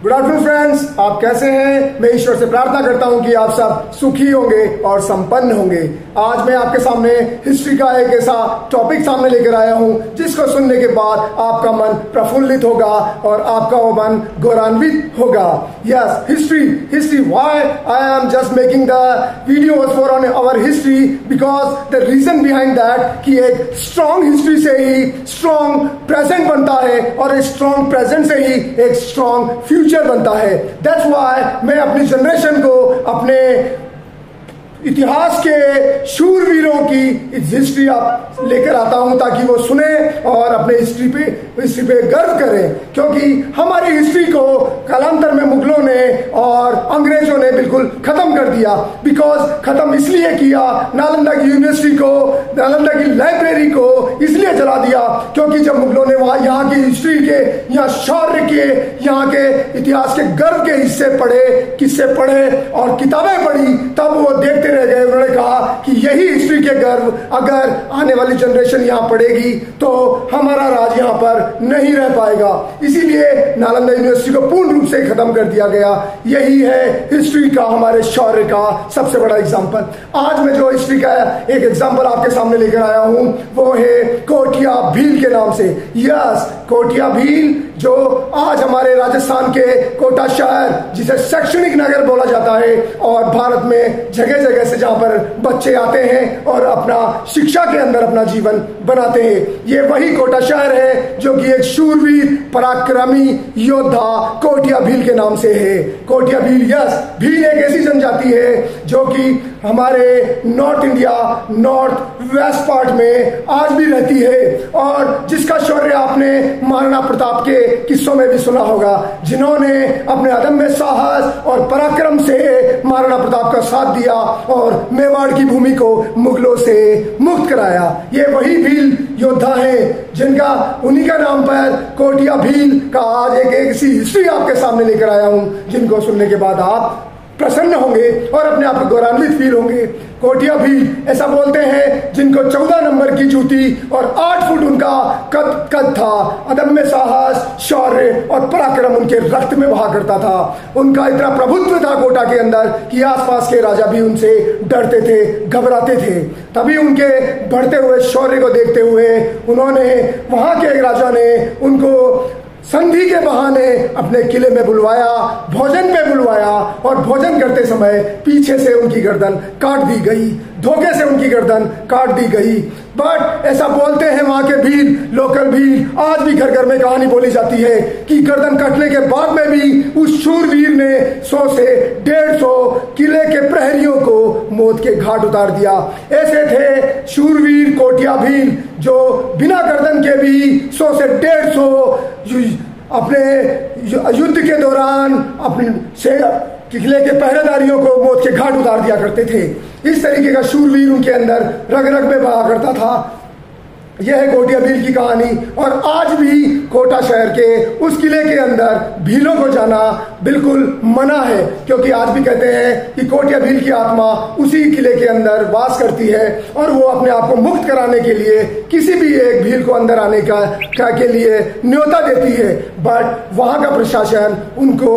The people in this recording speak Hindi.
गुड आफ्टरनून फ्रेंड्स, आप कैसे हैं? मैं ईश्वर से प्रार्थना करता हूं कि आप सब सुखी होंगे और संपन्न होंगे। आज मैं आपके सामने हिस्ट्री का एक ऐसा टॉपिक सामने लेकर आया हूं जिसको सुनने के बाद आपका मन प्रफुल्लित होगा और आपका वो मन गौरवान्वित होगा। Yes, history why I am just making the videos for on our history, because the reason behind that कि एक स्ट्रॉन्ग हिस्ट्री से ही स्ट्रॉन्ग प्रेजेंट बनता है और एक स्ट्रॉन्ग प्रेजेंट से ही एक स्ट्रॉन्ग फ्यूचर बनता है। दैट्स व्हाई मैं अपनी जनरेशन को अपने इतिहास के शूरवीरों की हिस्ट्री आप लेकर आता हूं ताकि वो सुने और अपने हिस्ट्री पे गर्व करें, क्योंकि हमारी हिस्ट्री को कालांतर में मुगलों ने और अंग्रेजों ने बिल्कुल खत्म कर दिया। बिकॉज खत्म इसलिए किया, नालंदा की यूनिवर्सिटी को, नालंदा की लाइब्रेरी को इसलिए जला दिया क्योंकि जब मुगलों ने वहां यहाँ की हिस्ट्री के, यहाँ शौर्य के, यहाँ के इतिहास के गर्व के किस्से पढ़े और किताबें पढ़ी, तब वो देखते रह गए। उन्होंने कहा कि यही हिस्ट्री के गर्व अगर आने वाली जनरेशन यहाँ पढ़ेगी तो हमारा राज यहाँ पर नहीं रह पाएगा। इसीलिए नालंदा यूनिवर्सिटी को पूर्ण रूप से खत्म कर दिया गया। यही है हिस्ट्री का, हमारे शौर्य का सबसे बड़ा एग्जाम्पल। आज मैं जो हिस्ट्री का एक एग्जाम्पल आपके सामने लेकर आया हूं वो है कोटिया भील के नाम से। यस, कोटिया भील जो आज हमारे राजस्थान के कोटा शहर, जिसे शैक्षणिक नगर बोला जाता है और भारत में जगह जगह से जहां पर बच्चे आते हैं और अपना शिक्षा के अंदर अपना जीवन बनाते हैं, ये वही कोटा शहर है जो कि एक शूरवीर पराक्रमी योद्धा कोटिया भील के नाम से है। कोटिया भील, यस, भील एक ऐसी जनजाति है जो कि हमारे north India, north west part में आज भी रहती है और जिसका शौर्य आपने महाराणा प्रताप के किस्सों में भी सुना होगा, जिन्होंने अपने अदम्य साहस और पराक्रम से महाराणा प्रताप का साथ दिया और मेवाड़ की भूमि को मुगलों से मुक्त कराया। ये वही भील योद्धा है जिनका, उन्हीं का नाम पर कोटिया भील का आज एक ऐसी हिस्ट्री आपके सामने लेकर आया हूं जिनको सुनने के बाद आप प्रसन्न होंगे और अपने आप को गौरवान्वित फील होंगे। कोटिया भील ऐसा बोलते हैं जिनको 14 नंबर की जूती और 8 फुट उनका कद था। अदम्य साहस, शौर्य और पराक्रम उनके रक्त में बहा करता था। उनका इतना प्रभुत्व था कोटा के अंदर कि आसपास के राजा भी उनसे डरते थे, घबराते थे। तभी उनके बढ़ते हुए शौर्य को देखते हुए उन्होंने, वहां के राजा ने उनको संधि के बहाने अपने किले में बुलवाया, भोजन पे बुलवाया और भोजन करते समय पीछे से उनकी गर्दन काट दी गई, धोखे से उनकी गर्दन काट दी गई। बट ऐसा बोलते हैं वहां के भील, लोकल भील, आज भी घर घर में कहानी बोली जाती है कि गर्दन कटने के बाद में भी उस शूरवीर ने 100 से 150 किले के प्रहरियों को मौत के घाट उतार दिया। ऐसे थे शूरवीर कोटिया भील जो बिना गर्दन के भी 100 से 150 अपने युद्ध के दौरान अपने किले के पहरेदारियों को मौत के घाट उतार दिया करते थे। इस तरीके का शूरवीर उनके अंदर रग रग में बहा करता था। यह है कोटिया भील की कहानी और आज भी कोटा शहर के उस किले के अंदर भीलों को जाना बिल्कुल मना है, क्योंकि आज भी कहते हैं कि कोटिया भील की आत्मा उसी किले के अंदर वास करती है और वो अपने आप को मुक्त कराने के लिए किसी भी एक भील को अंदर आने का के लिए न्योता देती है। बट वहां का प्रशासन उनको